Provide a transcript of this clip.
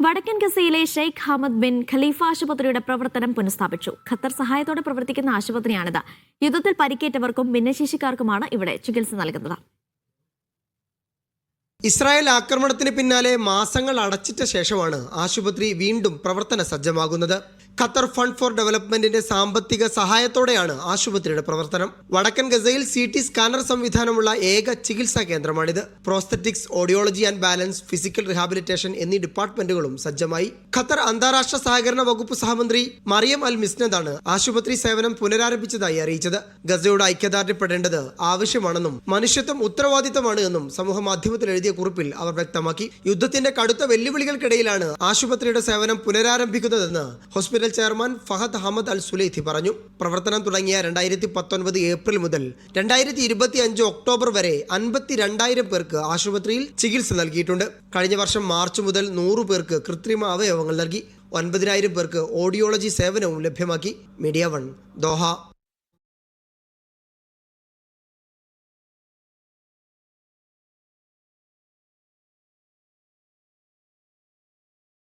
വടക്കൻ ഗസയിലെ Sheikh Hamad bin Khalifa ആശുപത്രിയുടെ പ്രവർത്തനം പുനഃസ്ഥാപിച്ചു. ഖത്തർ സഹായത്തോടെ പ്രവർത്തിക്കുന്ന ആശുപത്രിയാണിത്. യുദ്ധത്തിൽ പരിക്കേറ്റവർക്കും ഭിന്നശേഷിക്കാർക്കുമാണ് ഇവിടെ ചികിത്സ നൽകുന്നത്. ഇസ്രായേൽ ആക്രമണത്തിന് പിന്നാലെ മാസങ്ങൾ അടച്ചിട്ട ശേഷമാണ് ആശുപത്രി വീണ്ടും പ്രവർത്തന സജ്ജമാകുന്നത്. ഖത്തർ ഫണ്ട് ഫോർ ഡെവലപ്മെന്റിന്റെ സാമ്പത്തിക സഹായത്തോടെയാണ് ആശുപത്രിയുടെ പ്രവർത്തനം. വടക്കൻ ഗസയിൽ CT സ്കാനർ സംവിധാനമുള്ള ഏക ചികിത്സാ കേന്ദ്രമാണിത്. Prosthetics, audiology and balance, physical rehabilitation എന്നീ ഡിപ്പാർട്ട്മെന്റുകളും സജ്ജമായി. ഖത്തർ അന്താരാഷ്ട്ര സഹകരണ വകുപ്പ് സഹമന്ത്രി മറിയം അൽ മിസ്നദാണ് ആശുപത്രി സേവനം പുനരാരംഭിച്ചതായി അറിയിച്ചത്. ഗസയോട് ഐക്യദാർഢ്യപ്പെടേണ്ടത് ആവശ്യമാണെന്നും മനുഷ്യത്വം ഉത്തരവാദിത്തമാണ് എന്നും സമൂഹ മാധ്യമത്തിൽ എഴുതിയ കുറിപ്പിൽ അവർ വ്യക്തമാക്കി. യുദ്ധത്തിന്റെ കടുത്ത വെല്ലുവിളികൾക്കിടയിലാണ് ആശുപത്രിയുടെ സേവനം പുനരാരംഭിക്കുന്നതെന്ന് ഹോസ്പിറ്റൽ ചെയർമാൻ ഫഹദ് അഹമ്മദ് അൽ സുലൈത്തി പറഞ്ഞു. പ്രവർത്തനം തുടങ്ങിയ 2019 ഏപ്രിൽ മുതൽ 2025 ഒക്ടോബർ വരെ 52,000 പേർക്ക് ആശുപത്രിയിൽ ചികിത്സ നൽകിയിട്ടുണ്ട്. കഴിഞ്ഞ വർഷം മാർച്ച് മുതൽ 100 പേർക്ക് കൃത്രിമ അവയവങ്ങൾ നൽകി. 9,000 പേർക്ക് ഓഡിയോളജി സേവനവും ലഭ്യമാക്കി. Media 1 Doha.